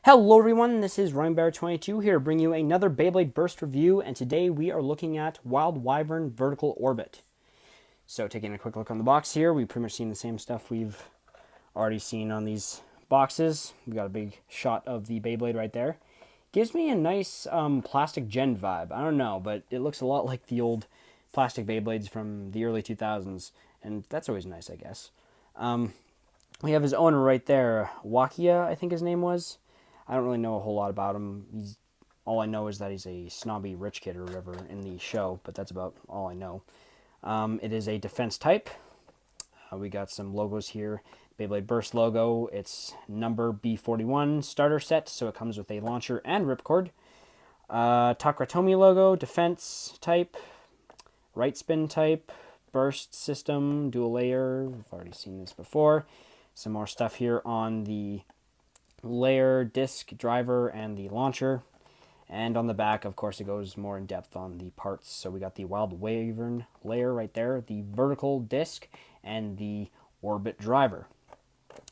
Hello everyone, this is B-42 here to bring you another Beyblade Burst review, and today we are looking at Wild Wyvern Vertical Orbit. So taking a quick look on the box here, we've pretty much seen the same stuff we've already seen on these boxes. We've got a big shot of the Beyblade right there. Gives me a nice plastic gen vibe. I don't know, but it looks a lot like the old plastic Beyblades from the early 2000s, and that's always nice, I guess. We have his owner right there, Wakia, I think his name was. I don't really know a whole lot about him. All I know is that he's a snobby rich kid or whatever in the show, but that's about all I know. It is a defense type. We got some logos here. Beyblade Burst logo. It's number B-41 starter set, so it comes with a launcher and ripcord. Takratomi logo, defense type, right spin type, burst system, dual layer. We've already seen this before. Some more stuff here on the layer, disc, driver, and the launcher. And on the back, of course, it goes more in depth on the parts. So we got the Wild Wyvern layer right there, the vertical disc, and the orbit driver.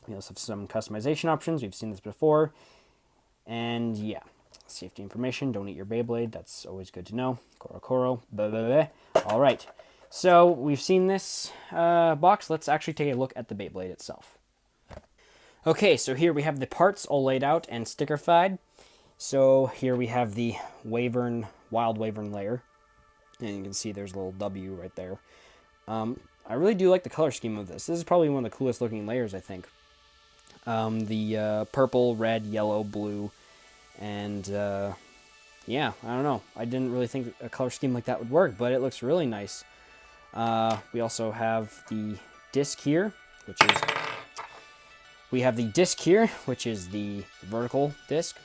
We also have some customization options. We've seen this before. And yeah, safety information. Don't eat your Beyblade. That's always good to know. Koro. Blah, blah, blah. All right. So we've seen this box. Let's actually take a look at the Beyblade itself. Okay, so here we have the parts all laid out and stickerfied. So here we have the Wild Wyvern layer. And you can see there's a little W right there. I really do like the color scheme of this. This is probably one of the coolest looking layers, I think. The purple, red, yellow, blue, and yeah, I don't know. I didn't really think a color scheme like that would work, but it looks really nice. We also have the disc here, which is the vertical disc,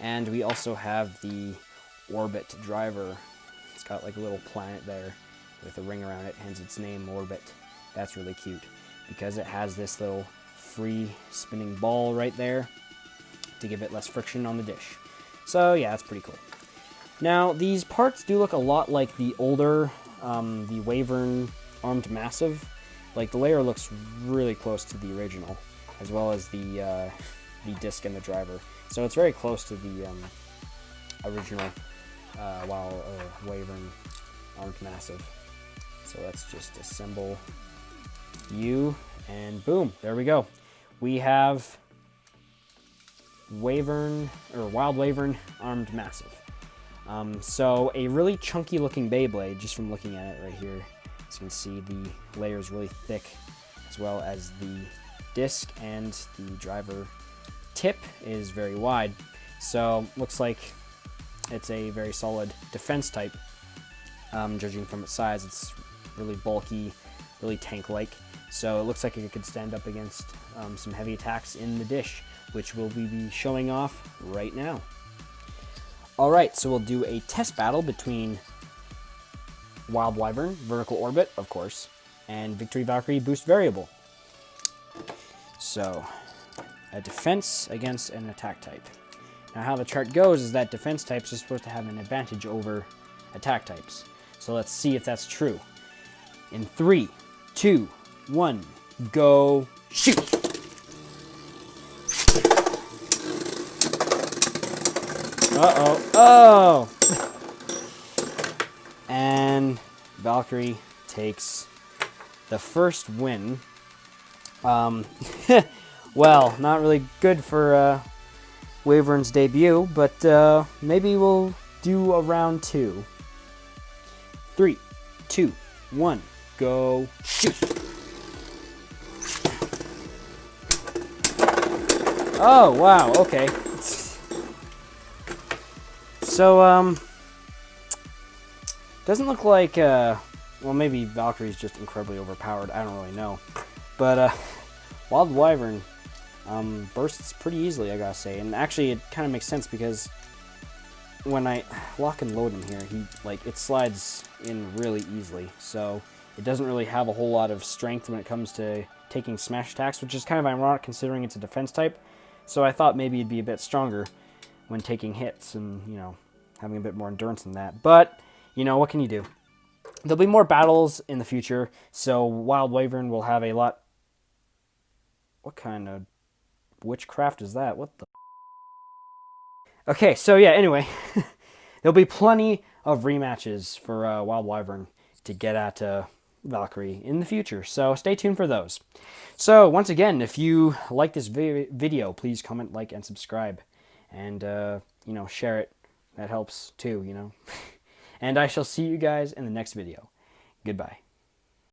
and we also have the orbit driver. It's got like a little planet there with a ring around it, hence its name, Orbit. That's really cute because it has this little free spinning ball right there to give it less friction on the dish. So yeah, that's pretty cool. Now these parts do look a lot like the older, the Wyvern Armed Massive. Like the layer looks really close to the original, as well as the disc and the driver. So it's very close to the original Wyvern Armed Massive. So let's just assemble you, and boom, there we go. We have Wild Wyvern Armed Massive. So a really chunky looking Beyblade, just from looking at it right here. As you can see, the layer is really thick, as well as the disc and the driver tip is very wide. So looks like it's a very solid defense type. Judging from its size, it's really bulky, really tank-like. So it looks like it could stand up against some heavy attacks in the dish, which we'll be showing off right now. Alright, so we'll do a test battle between Wild Wyvern, Vertical Orbit, of course, and Victory Valkyrie Boost Variable. So, a defense against an attack type. Now how the chart goes is that defense types are supposed to have an advantage over attack types. So let's see if that's true. In 3, 2, 1, go, shoot! Uh-oh. Oh! And Valkyrie takes the first win. Well, not really good for Wyvern's debut, but maybe we'll do a round 2. 3, 2, 1, go, shoot! Oh, wow, okay. So, doesn't look like, well, maybe Valkyrie's just incredibly overpowered, I don't really know. But, Wild Wyvern bursts pretty easily, I gotta say. And actually, it kind of makes sense because when I lock and load him here, it slides in really easily. So it doesn't really have a whole lot of strength when it comes to taking smash attacks, which is kind of ironic considering it's a defense type. So I thought maybe it'd be a bit stronger when taking hits and, you know, having a bit more endurance than that. But, you know, what can you do? There'll be more battles in the future, so Wild Wyvern will have a lot... What kind of witchcraft is that? What the... Okay, so yeah, anyway, there'll be plenty of rematches for Wild Wyvern to get at Valkyrie in the future, so stay tuned for those. So once again, if you like this video, please comment, like, and subscribe, and you know, share it. That helps too, you know. And I shall see you guys in the next video. Goodbye.